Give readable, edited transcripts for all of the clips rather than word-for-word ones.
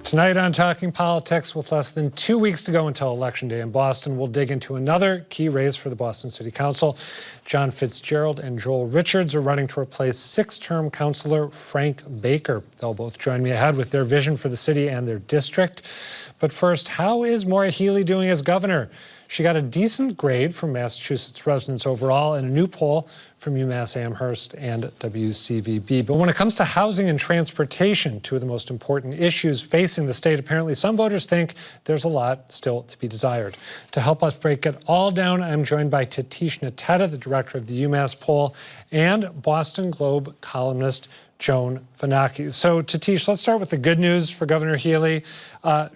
Tonight on Talking Politics, with less than 2 weeks to go until Election Day in Boston, we'll dig into another key race for the Boston City Council. John Fitzgerald and Joel Richards are running to replace six-term councilor Frank Baker. They'll both join me ahead with their vision for the city and their district. But first, how is Maura Healey doing as governor? She got a decent grade from Massachusetts residents overall in a new poll from UMass Amherst and WCVB. But when it comes to housing and transportation, two of the most important issues facing the state, apparently some voters think there's a lot still to be desired. To help us break it all down, I'm joined by Tatishe Nteta, the director of the UMass poll, and Boston Globe columnist Joan Vennochi. So, Tatishe, let's start with the good news for Governor Healey.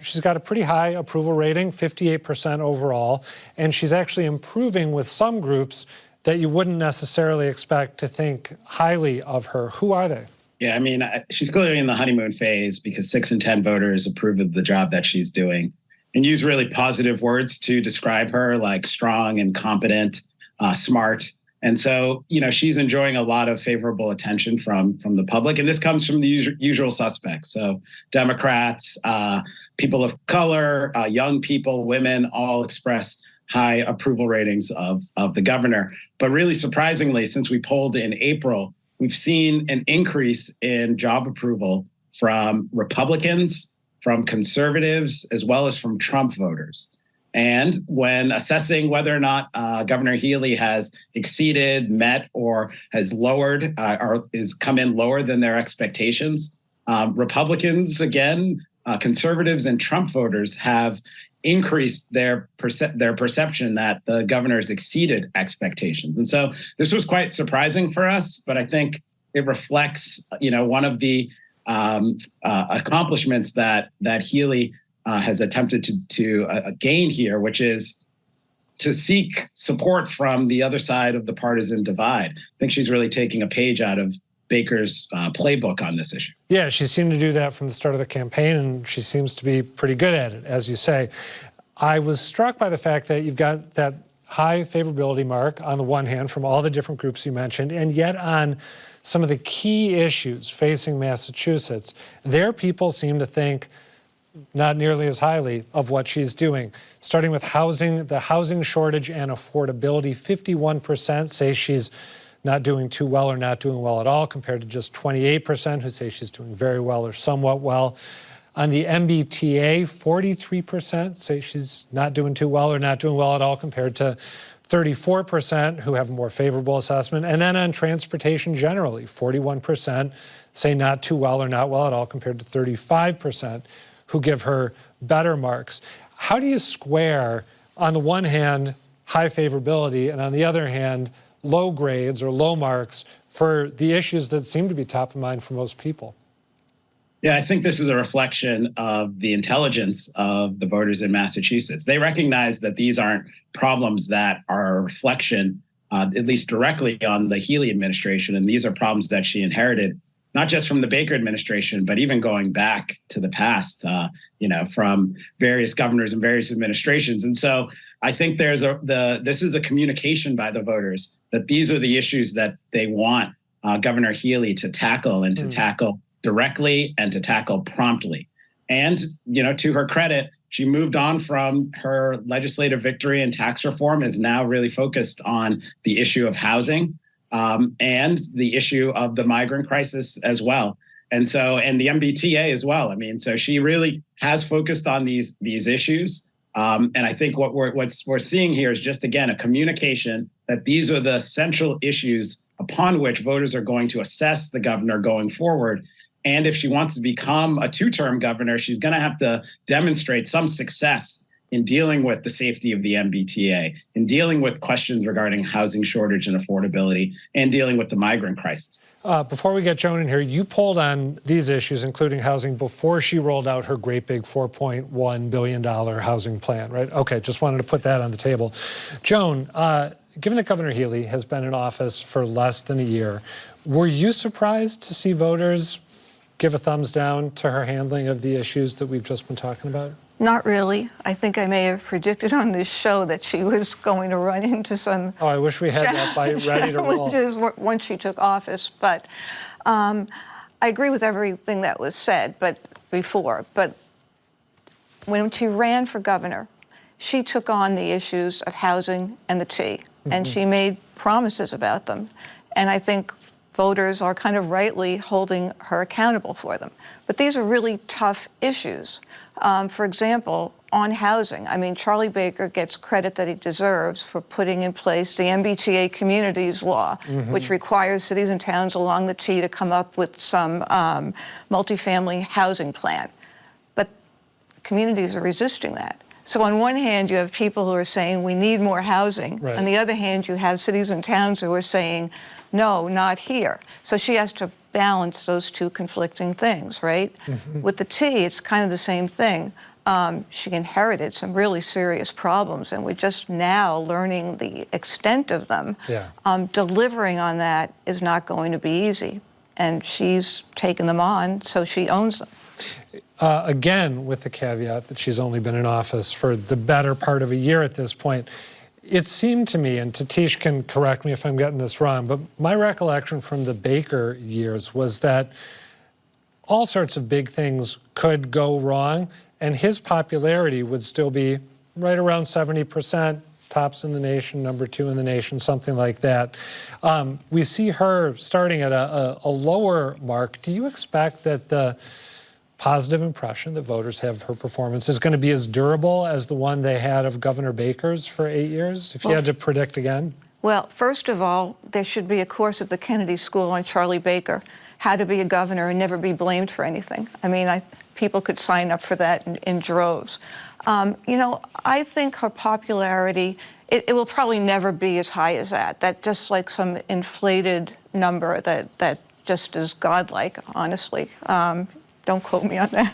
She's got a pretty high approval rating, 58% overall, and she's actually improving with some groups that you wouldn't necessarily expect to think highly of her. Who are they? Yeah, I mean, she's clearly in the honeymoon phase because 6 in 10 voters approve of the job that she's doing and use really positive words to describe her, like strong and competent, smart. And so, you know, she's enjoying a lot of favorable attention from the public. And this comes from the usual suspects. So Democrats, people of color, young people, women, all express high approval ratings of the governor. But really surprisingly, since we polled in April, we've seen an increase in job approval from Republicans, from conservatives, as well as from Trump voters. And when assessing whether or not Governor Healey has exceeded, met, or has lowered or is come in lower than their expectations, Republicans, again, conservatives and Trump voters have increased their perception that the governor has exceeded expectations. And so this was quite surprising for us, but I think it reflects, you know, one of the accomplishments that Healey has attempted to gain here, which is to seek support from the other side of the partisan divide. I think she's really taking a page out of Baker's playbook on this issue. Yeah, she seemed to do that from the start of the campaign, and she seems to be pretty good at it, as you say. I was struck by the fact that you've got that high favorability mark on the one hand from all the different groups you mentioned, and yet on some of the key issues facing Massachusetts, their people seem to think not nearly as highly of what she's doing. Starting with housing, the housing shortage and affordability, 51% say she's not doing too well or not doing well at all, compared to just 28% who say she's doing very well or somewhat well. On the MBTA, 43% say she's not doing too well or not doing well at all, compared to 34% who have a more favorable assessment. And then on transportation generally, 41% say not too well or not well at all, compared to 35% who give her better marks. How do you square, on the one hand, high favorability, and on the other hand, low grades or low marks for the issues that seem to be top of mind for most people? Yeah, I think this is a reflection of the intelligence of the voters in Massachusetts. They recognize that these aren't problems that are a reflection, at least directly, on the Healey administration, and these are problems that she inherited not just from the Baker administration, but even going back to the past, you know, from various governors and various administrations. And so I think this is a communication by the voters that these are the issues that they want Governor Healey to tackle, and to tackle directly and to tackle promptly. And, you know, to her credit, she moved on from her legislative victory and tax reform, is now really focused on the issue of housing. And the issue of the migrant crisis as well. And so, and the MBTA as well. I mean, so she really has focused on these issues. And I think what we're seeing here is just, again, a communication that these are the central issues upon which voters are going to assess the governor going forward. And if she wants to become a two-term governor, she's going to have to demonstrate some success in dealing with the safety of the MBTA, in dealing with questions regarding housing shortage and affordability, and dealing with the migrant crisis. Before we get Joan in here, you polled on these issues, including housing, before she rolled out her great big $4.1 billion housing plan, right? Okay, just wanted to put that on the table. Joan, given that Governor Healey has been in office for less than a year, were you surprised to see voters give a thumbs down to her handling of the issues that we've just been talking about? Not really. I think I may have predicted on this show that she was going to run into some Oh, I wish we had that fight ready to roll. challenges once she took office. But I agree with everything that was said before. But when she ran for governor, she took on the issues of housing and the T, and she made promises about them. And I think voters are kind of rightly holding her accountable for them. But these are really tough issues. For example, on housing, I mean, Charlie Baker gets credit that he deserves for putting in place the MBTA communities law, which requires cities and towns along the T to come up with some multifamily housing plan. But communities are resisting that. So on one hand, you have people who are saying we need more housing. Right. On the other hand, you have cities and towns who are saying, no, not here. So she has to balance those two conflicting things, right? With the T, it's kind of the same thing. She inherited some really serious problems, and we're just now learning the extent of them. Yeah. Delivering on that is not going to be easy, and she's taken them on, so she owns them. Again, with the caveat that she's only been in office for the better part of a year at this point, it seemed to me, and Tatishe can correct me if I'm getting this wrong, but my recollection from the Baker years was that all sorts of big things could go wrong, and his popularity would still be right around 70%, tops in the nation, number 2 in the nation, something like that. We see her starting at a lower mark. Do you expect that the positive impression that voters have of her performance is going to be as durable as the one they had of Governor Baker's for 8 years, if you had to predict again? Well, first of all, there should be a course at the Kennedy School on Charlie Baker, how to be a governor and never be blamed for anything. I mean, people could sign up for that in droves. You know, I think her popularity, it will probably never be as high as that. That just like some inflated number that just is godlike, honestly. Don't quote me on that.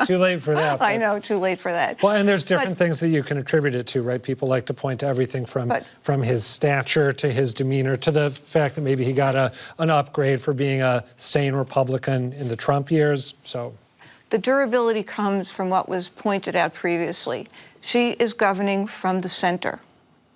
Too late for that. I know, too late for that. Well, and there's different things that you can attribute it to, right? People like to point to everything from his stature to his demeanor to the fact that maybe he got an upgrade for being a sane Republican in the Trump years. So the durability comes from what was pointed out previously. She is governing from the center,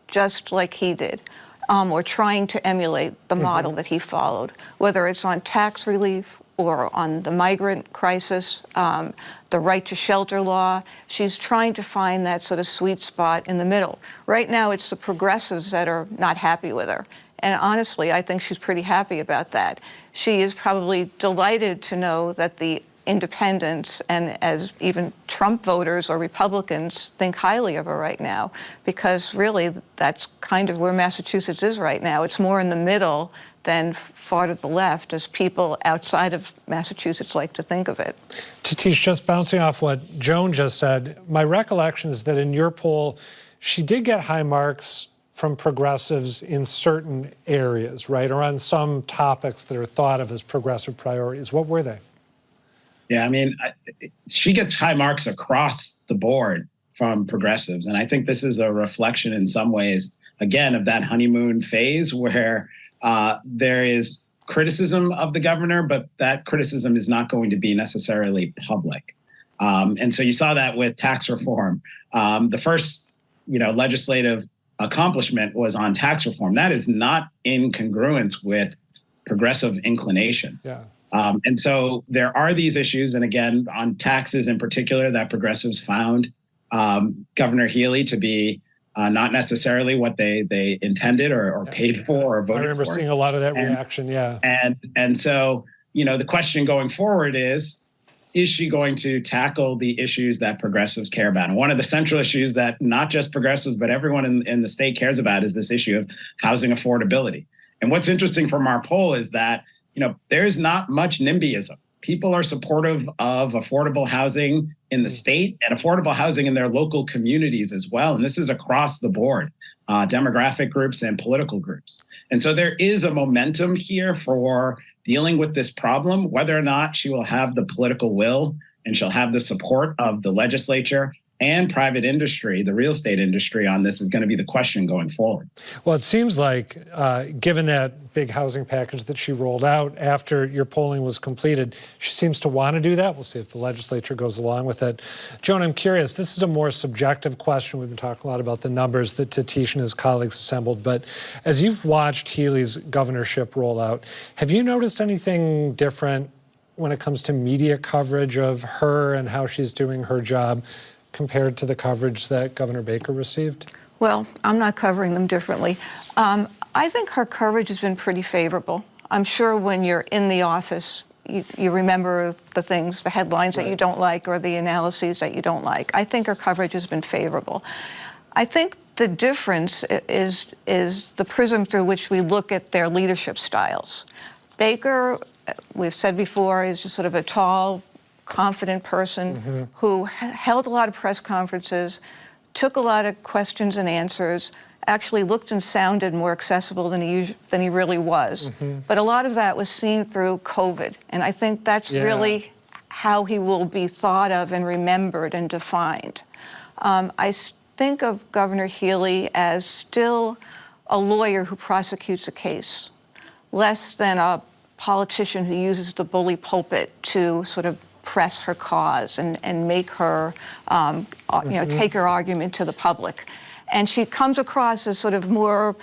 just like he did, or trying to emulate the model that he followed, whether it's on tax relief or on the migrant crisis, the right to shelter law. She's trying to find that sort of sweet spot in the middle. Right now, it's the progressives that are not happy with her. And honestly, I think she's pretty happy about that. She is probably delighted to know that the independents and as even Trump voters or Republicans think highly of her right now, because really that's kind of where Massachusetts is right now. It's more in the middle than far to the left, as people outside of Massachusetts like to think of it. Tatishe, just bouncing off what Joan just said, my recollection is that in your poll, she did get high marks from progressives in certain areas, right, or on some topics that are thought of as progressive priorities. What were they? Yeah, I mean, she gets high marks across the board from progressives. And I think this is a reflection in some ways, again, of that honeymoon phase where there is criticism of the governor, but that criticism is not going to be necessarily public. And so you saw that with tax reform. The first, legislative accomplishment was on tax reform. That is not in congruence with progressive inclinations. Yeah. And so there are these issues, and again, on taxes in particular, that progressives found Governor Healey to be not necessarily what they intended or paid for or voted for. I remember seeing a lot of that reaction, yeah. And so, the question going forward is she going to tackle the issues that progressives care about? And one of the central issues that not just progressives, but everyone in the state cares about is this issue of housing affordability. And what's interesting from our poll is that, there's not much NIMBYism. People are supportive of affordable housing in the state and affordable housing in their local communities as well. And this is across the board, demographic groups and political groups. And so there is a momentum here for dealing with this problem, whether or not she will have the political will and she'll have the support of the legislature and private industry, the real estate industry on this is going to be the question going forward. Well, it seems like, given that big housing package that she rolled out after your polling was completed, she seems to want to do that. We'll see if the legislature goes along with it. Joan, I'm curious, this is a more subjective question. We've been talking a lot about the numbers that Tatishe and his colleagues assembled, but as you've watched Healey's governorship roll out, have you noticed anything different when it comes to media coverage of her and how she's doing her job compared to the coverage that Governor Baker received? Well, I'm not covering them differently. I think her coverage has been pretty favorable. I'm sure when you're in the office, you remember the things, the headlines that you don't like or the analyses that you don't like. I think her coverage has been favorable. I think the difference is the prism through which we look at their leadership styles. Baker, we've said before, is just sort of a tall, confident person who held a lot of press conferences, took a lot of questions and answers, actually looked and sounded more accessible than he really was. But a lot of that was seen through COVID, and I think that's really how he will be thought of and remembered and defined. I think of Governor Healey as still a lawyer who prosecutes a case, less than a politician who uses the bully pulpit to sort of press her cause and make her, take her argument to the public. And she comes across as sort of more,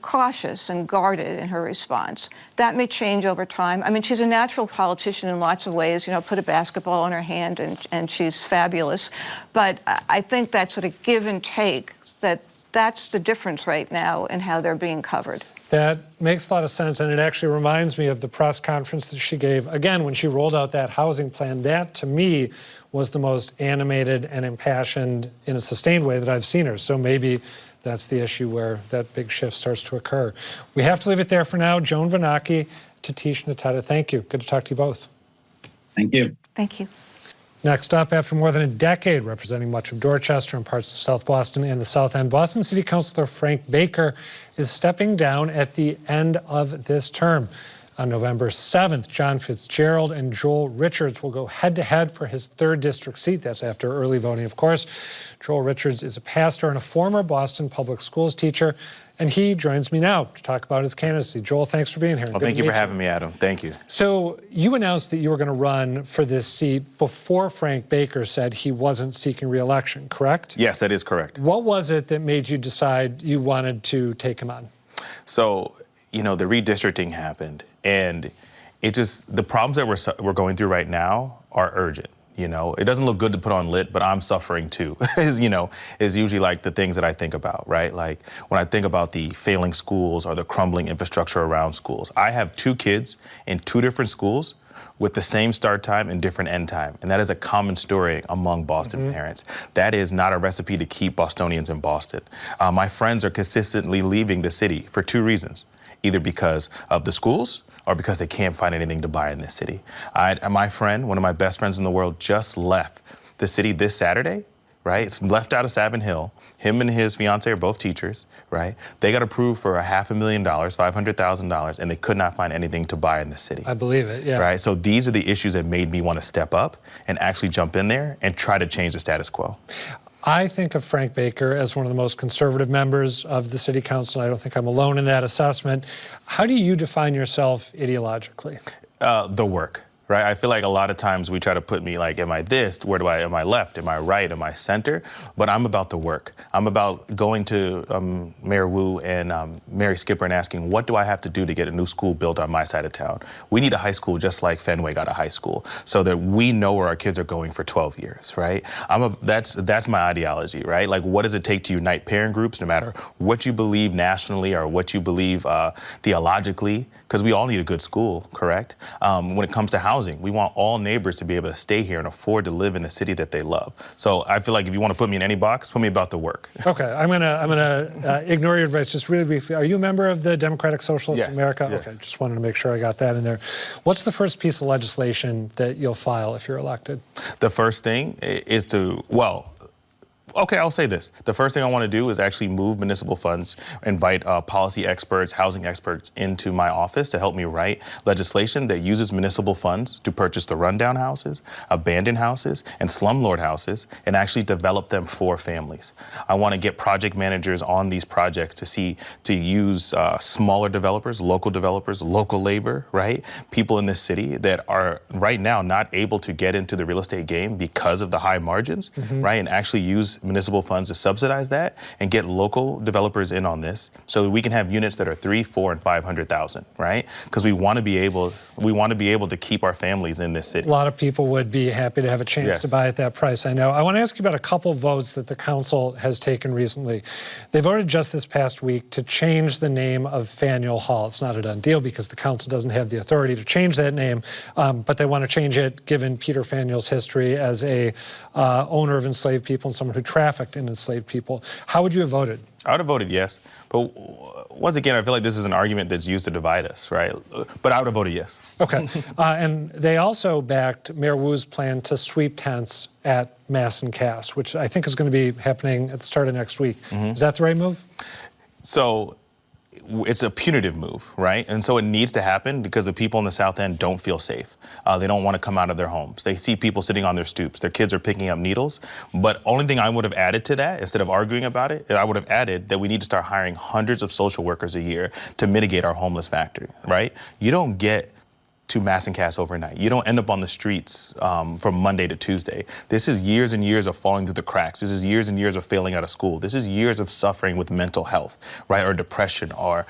cautious and guarded in her response. That may change over time. I mean, she's a natural politician in lots of ways, put a basketball in her hand and she's fabulous. But I think that sort of give and take, that's the difference right now in how they're being covered. That makes a lot of sense, and it actually reminds me of the press conference that she gave, again, when she rolled out that housing plan. That, to me, was the most animated and impassioned in a sustained way that I've seen her. So maybe that's the issue where that big shift starts to occur. We have to leave it there for now. Joan Vennochi, Tatishe, Nteta, thank you. Good to talk to you both. Thank you. Thank you. Next up, after more than a decade representing much of Dorchester and parts of South Boston and the South End, Boston City Councilor Frank Baker is stepping down at the end of this term. On November 7th, John Fitzgerald and Joel Richards will go head-to-head for his 3rd district seat. That's after early voting, of course. Joel Richards is a pastor and a former Boston Public Schools teacher, and he joins me now to talk about his candidacy. Joel, thanks for being here. Well, thank you for having me, Adam. Thank you. So you announced that you were going to run for this seat before Frank Baker said he wasn't seeking re-election, correct? Yes, that is correct. What was it that made you decide you wanted to take him on? So, the redistricting happened, and the problems that we're going through right now are urgent. It doesn't look good to put on lit, but I'm suffering too, is usually like the things that I think about, right? Like when I think about the failing schools or the crumbling infrastructure around schools. I have 2 kids in 2 different schools with the same start time and different end time. And that is a common story among Boston parents. That is not a recipe to keep Bostonians in Boston. My friends are consistently leaving the city for 2 reasons, either because of the schools or because they can't find anything to buy in this city. My friend, one of my best friends in the world, just left the city this Saturday, right? It's left out of Savin Hill. Him and his fiance are both teachers, right? They got approved for $500,000, $500,000, and they could not find anything to buy in the city. I believe it, yeah. Right, so these are the issues that made me want to step up and actually jump in there and try to change the status quo. I think of Frank Baker as one of the most conservative members of the City Council. I don't think I'm alone in that assessment. How do you define yourself ideologically? The work. Right? I feel like a lot of times we try to put me like, am I this? Am I left? Am I right? Am I center? But I'm about the work. I'm about going to Mayor Wu and Mary Skipper and asking, what do I have to do to get a new school built on my side of town? We need a high school just like Fenway got a high school so that we know where our kids are going for 12 years, right? That's my ideology, right? Like, what does it take to unite parent groups, no matter what you believe nationally or what you believe theologically? Because we all need a good school, correct? When it comes to housing, we want all neighbors to be able to stay here and afford to live in the city that they love. So I feel like if you want to put me in any box, put me about the work. Okay, I'm gonna ignore your advice just really briefly. Are you a member of the Democratic Socialists of America? Yes. Okay, just wanted to make sure I got that in there. What's the first piece of legislation that you'll file if you're elected? The first thing is Okay, I'll say this. The first thing I want to do is actually move municipal funds, invite policy experts, housing experts into my office to help me write legislation that uses municipal funds to purchase the rundown houses, abandoned houses, and slumlord houses, and actually develop them for families. I want to get project managers on these projects to use smaller developers, local labor, right? People in this city that are right now not able to get into the real estate game because of the high margins, right? And actually use municipal funds to subsidize that and get local developers in on this so that we can have units that are 3, 4, and 500,000, right? Because we want to be able to keep our families in this city. A lot of people would be happy to have a chance to buy at that price, I know. I want to ask you about a couple votes that the council has taken recently. They voted just this past week to change the name of Faneuil Hall. It's not a done deal because the council doesn't have the authority to change that name, but they want to change it given Peter Faneuil's history as a owner of enslaved people and someone who trafficked in enslaved people. How would you have voted? I would have voted yes. But once again, I feel like this is an argument that's used to divide us, right? But I would have voted yes. Okay. And they also backed Mayor Wu's plan to sweep tents at Mass and Cass, which I think is going to be happening at the start of next week. Is that the right move? So it's a punitive move, right? And so it needs to happen because the people in the South End don't feel safe. They don't want to come out of their homes. They see people sitting on their stoops. Their kids are picking up needles. But only thing I would have added to that, instead of arguing about it, I would have added that we need to start hiring hundreds of social workers a year to mitigate our homeless factor, right? You don't get to Mass and Cass overnight. You don't end up on the streets from Monday to Tuesday. This is years and years of falling through the cracks. This is years and years of failing out of school. This is years of suffering with mental health, right? Or depression, or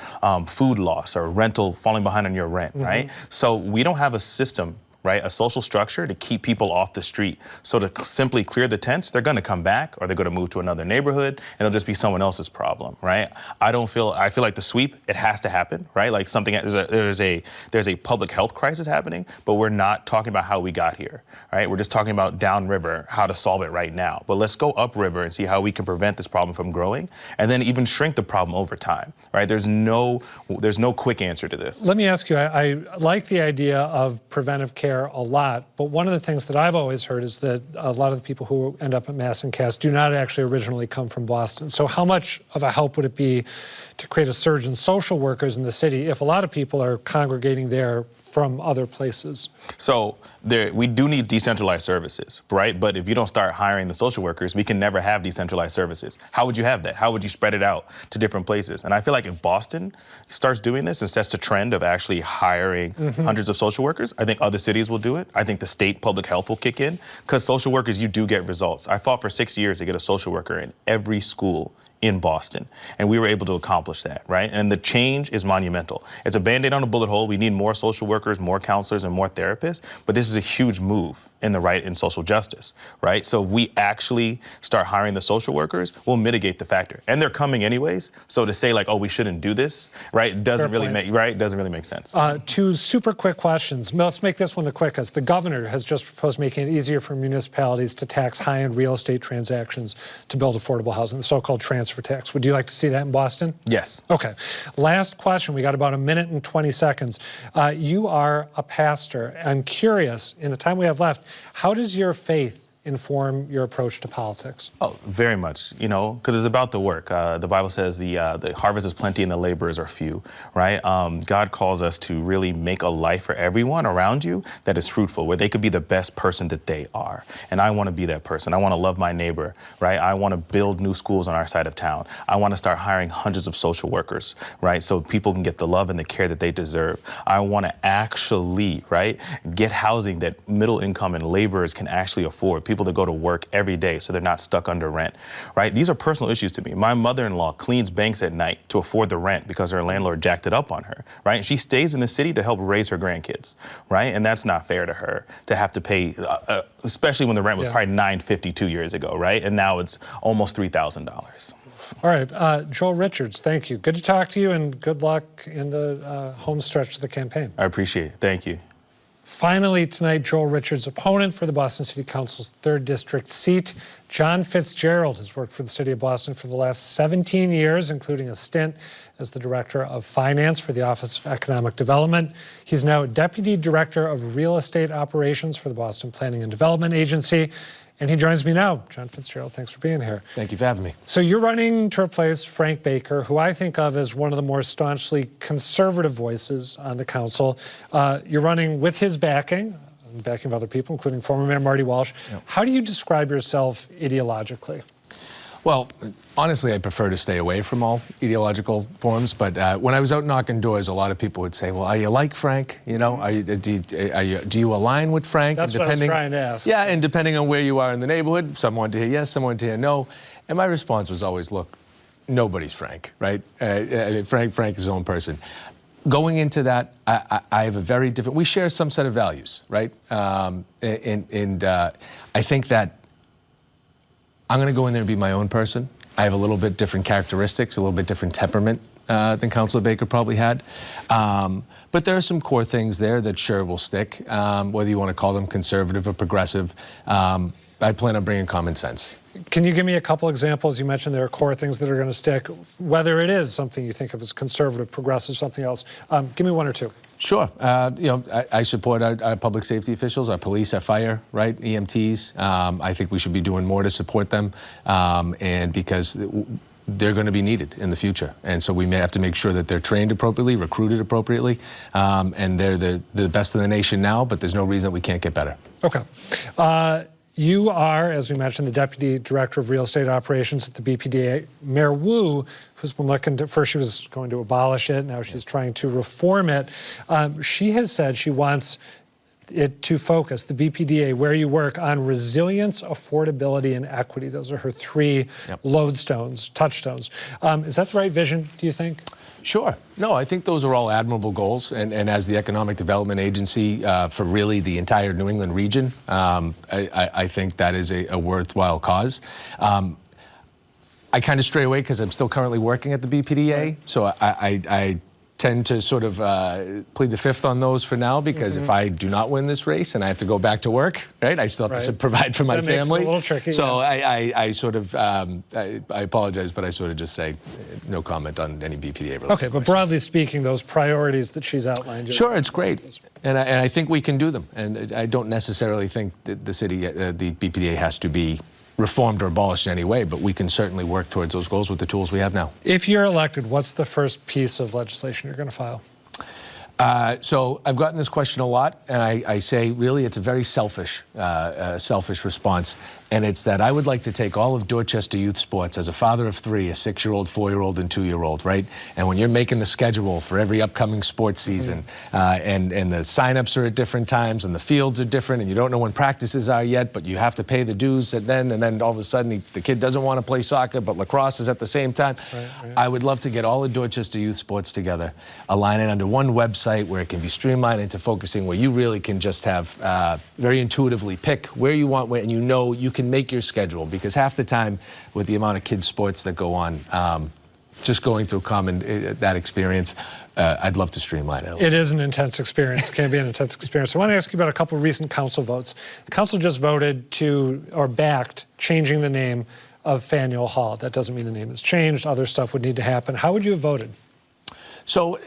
food loss, or rental, falling behind on your rent, right? So we don't have a system, right, a social structure to keep people off the street. So to simply clear the tents, they're gonna come back or they're gonna move to another neighborhood and it'll just be someone else's problem, right? I feel like the sweep, it has to happen, right? Like there's a public health crisis happening, but we're not talking about how we got here, right? We're just talking about downriver, how to solve it right now. But let's go upriver and see how we can prevent this problem from growing and then even shrink the problem over time, right? There's no quick answer to this. Let me ask you, I like the idea of preventive care a lot, but one of the things that I've always heard is that a lot of the people who end up at Mass and Cass do not actually originally come from Boston. So how much of a help would it be to create a surge in social workers in the city if a lot of people are congregating there from other places? So we do need decentralized services, right? But if you don't start hiring the social workers, we can never have decentralized services. How would you have that? How would you spread it out to different places? And I feel like if Boston starts doing this and sets the trend of actually hiring hundreds of social workers, I think other cities will do it. I think the state public health will kick in because social workers, you do get results. I fought for 6 years to get a social worker in every school in Boston, and we were able to accomplish that, right? And the change is monumental. It's a Band-Aid on a bullet hole. We need more social workers, more counselors, and more therapists, but this is a huge move in social justice, right? So if we actually start hiring the social workers, we'll mitigate the factor. And they're coming anyways, so to say like, oh, we shouldn't do this, right, doesn't really make sense. 2 super quick questions. Let's make this one the quickest. The governor has just proposed making it easier for municipalities to tax high-end real estate transactions to build affordable housing, the so-called transfer tax. Would you like to see that in Boston? Yes. Okay. Last question. We got about 1 minute and 20 seconds. You are a pastor. I'm curious, in the time we have left, how does your faith inform your approach to politics? Oh, very much, because it's about the work. The Bible says the harvest is plenty and the laborers are few, right? God calls us to really make a life for everyone around you that is fruitful, where they could be the best person that they are. And I want to be that person. I want to love my neighbor, right? I want to build new schools on our side of town. I want to start hiring hundreds of social workers, right? So people can get the love and the care that they deserve. I want to actually, right, get housing that middle income and laborers can actually afford. People to go to work every day so they're not stuck under rent, right? These are personal issues to me. My mother-in-law cleans banks at night to afford the rent because her landlord jacked it up on her, right? And she stays in the city to help raise her grandkids, right? And that's not fair to her to have to pay, especially when the rent was probably $9.50 2 years ago, right? And now it's almost $3,000. All right, Joel Richards, thank you. Good to talk to you and good luck in the home stretch of the campaign. I appreciate it. Thank you. Finally tonight, Joel Richards' opponent for the Boston City Council's 3rd District seat, John Fitzgerald, has worked for the City of Boston for the last 17 years, including a stint as the Director of Finance for the Office of Economic Development. He's now Deputy Director of Real Estate Operations for the Boston Planning and Development Agency And he joins me now. John Fitzgerald, thanks for being here. Thank you for having me. So you're running to replace Frank Baker, who I think of as one of the more staunchly conservative voices on the council. You're running with his backing, and backing of other people, including former Mayor Marty Walsh. Yep. How do you describe yourself ideologically? Well, honestly, I prefer to stay away from all ideological forms. But when I was out knocking doors, a lot of people would say, "Well, are you like Frank? You know, do you align with Frank?" That's what I was trying to ask. Yeah, and depending on where you are in the neighborhood, some wanted to hear yes, some wanted to hear no. And my response was always, "Look, nobody's Frank, right? Frank is his own person." Going into that, I have a very different. We share some set of values, right? And I think that I'm going to go in there and be my own person. I have a little bit different characteristics, a little bit different temperament than Councilor Baker probably had. But there are some core things there that sure will stick, whether you want to call them conservative or progressive. I plan on bringing common sense. Can you give me a couple examples? You mentioned there are core things that are going to stick, whether it is something you think of as conservative, progressive, something else. Give me one or two. Sure. You know, I support our public safety officials, our police, our fire, right, EMTs. I think we should be doing more to support them, and because they're going to be needed in the future. And so we may have to make sure that they're trained appropriately, recruited appropriately, and they're the best in the nation now, but there's no reason that we can't get better. Okay. You are, as we mentioned, the Deputy Director of Real Estate Operations at the BPDA. Mayor Wu, who's been looking to, first she was going to abolish it, now she's trying to reform it. She has said she wants it to focus, the BPDA, where you work, on resilience, affordability, and equity. Those are her three lodestones, touchstones. Is that the right vision, do you think? Sure. No, I think those are all admirable goals. And as the Economic Development Agency for really the entire New England region, I think that is a worthwhile cause. I kind of stray away because I'm still currently working at the BPDA. So I tend to sort of plead the fifth on those for now, because if I do not win this race and I have to go back to work, right, I still have to provide for my family. Makes it a little tricky. So I sort of, I apologize, but I sort of just say no comment on any BPDA related Okay, but broadly speaking, those priorities that she's outlined. Sure, it's great. And I think we can do them. And I don't necessarily think that the city, the BPDA has to be reformed or abolished in any way, but we can certainly work towards those goals with the tools we have now. If you're elected, what's the first piece of legislation you're going to file? So I've gotten this question a lot, and I say really it's a very selfish response. And it's that I would like to take all of Dorchester youth sports as a father of three, a 6-year-old, 4-year-old, and 2-year-old, right? And when you're making the schedule for every upcoming sports season, and the signups are at different times, and the fields are different, and you don't know when practices are yet, but you have to pay the dues and then all of a sudden the kid doesn't want to play soccer, but lacrosse is at the same time. Right. I would love to get all of Dorchester youth sports together, align it under one website where it can be streamlined into focusing, where you really can just have very intuitively pick where you want, and you know you can make your schedule, because half the time with the amount of kids sports that go on, just going through that experience, I'd love to streamline it. It is an intense experience. It can be an intense experience. I want to ask you about a couple of recent council votes. The council just voted to, or backed, changing the name of Faneuil Hall. That doesn't mean the name has changed. Other stuff would need to happen. How would you have voted? So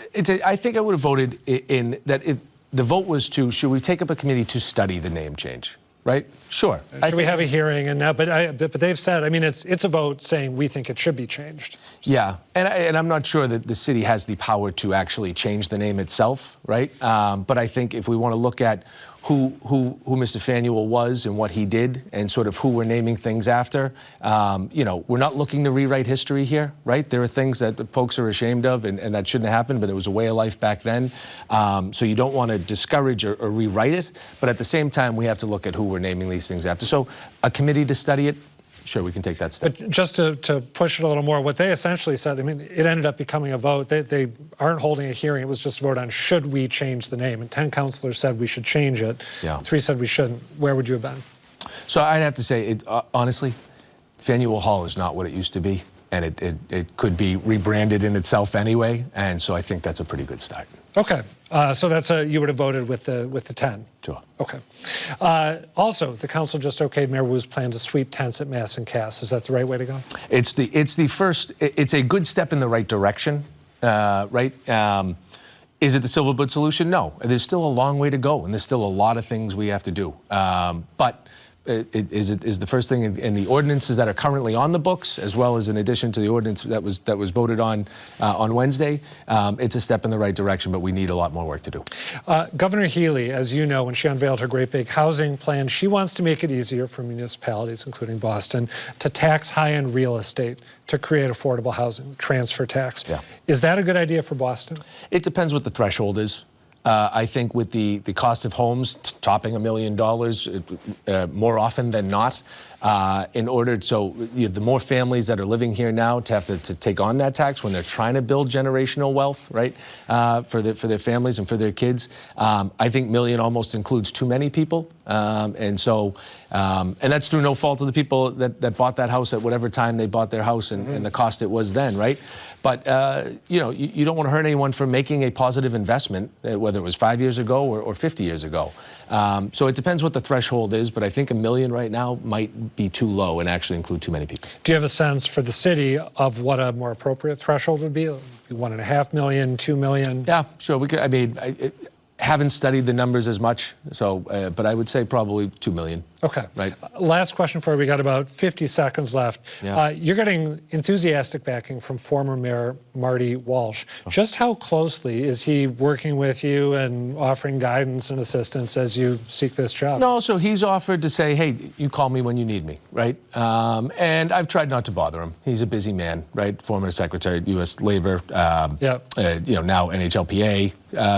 I think I would have voted in that if the vote was to, should we take up a committee to study the name change? Right? Sure. Should we have a hearing? And now, but they've said, I mean, it's a vote saying we think it should be changed. Yeah, and I'm not sure that the city has the power to actually change the name itself, right? But I think if we want to look at who Mr. Faneuil was and what he did, and sort of who we're naming things after, you know, we're not looking to rewrite history here, right? There are things that folks are ashamed of, and that shouldn't have happened, but it was a way of life back then. So you don't want to discourage or rewrite it, but at the same time, we have to look at who we're naming these things after. So a committee to study it, sure, we can take that step. But just to push it a little more, what they essentially said, I mean, it ended up becoming a vote. They aren't holding a hearing. It was just a vote on should we change the name. And 10 councilors said we should change it. Yeah. 3 said we shouldn't. Where would you have been? So I'd have to say, honestly, Faneuil Hall is not what it used to be. And it could be rebranded in itself anyway. And so I think that's a pretty good start. Okay. So that's you would have voted with the 10? Sure. Okay. Also, the council just okayed Mayor Wu's plan to sweep tents at Mass and Cass. Is that the right way to go? It's the first. It's a good step in the right direction, right? Is it the silver bullet solution? No. There's still a long way to go, and there's still a lot of things we have to do. But Is the first thing in the ordinances that are currently on the books, as well as in addition to the ordinance that was voted on Wednesday. It's a step in the right direction, but we need a lot more work to do. Governor Healey, as you know, when she unveiled her great big housing plan, she wants to make it easier for municipalities, including Boston, to tax high-end real estate to create affordable housing, transfer tax. Yeah. Is that a good idea for Boston? It depends what the threshold is. I think with the cost of homes topping $1 million more often than not, the more families that are living here now to have to take on that tax when they're trying to build generational wealth, right, for their families and for their kids, I think $1 million almost includes too many people, and that's through no fault of the people that bought that house at whatever time they bought their house and the cost it was then, right? But you don't want to hurt anyone from making a positive investment, whether it was 5 years ago or 50 years ago. So it depends what the threshold is, but I think $1 million right now might be too low and actually include too many people. Do you have a sense for the city of what a more appropriate threshold would be? $1.5 million, $2 million? Yeah, sure. We could. I mean, haven't studied the numbers as much, so but I would say probably $2 million. Okay. Right. Last question for you. We got about 50 seconds left. Yeah. You're getting enthusiastic backing from former Mayor Marty Walsh. Just how closely is he working with you and offering guidance and assistance as you seek this job? No, so he's offered to say, hey, you call me when you need me, right? And I've tried not to bother him. He's a busy man, right? Former Secretary of U.S. Labor, now NHLPA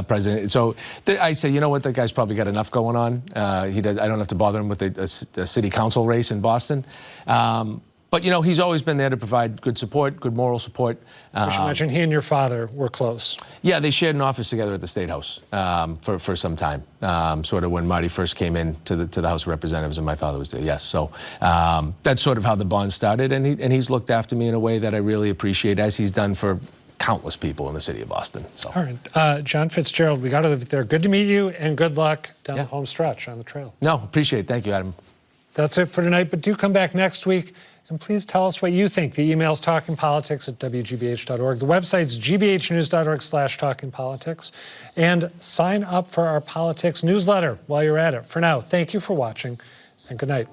president. So I say, you know what, that guy's probably got enough going on. I don't have to bother him with a city council race in Boston. But, he's always been there to provide good support, good moral support. I should mention he and your father were close. Yeah, they shared an office together at the State House for some time, sort of when Marty first came in to the House of Representatives and my father was there, yes. So that's sort of how the bond started, and he's looked after me in a way that I really appreciate, as he's done for countless people in the city of Boston. So. All right. John Fitzgerald, we got to leave it there. Good to meet you, and good luck down the home stretch on the trail. No, appreciate it. Thank you, Adam. That's it for tonight, but do come back next week, and please tell us what you think. The email's talkingpolitics@wgbh.org. The website's gbhnews.org/talkingpolitics. And sign up for our politics newsletter while you're at it. For now, thank you for watching, and good night.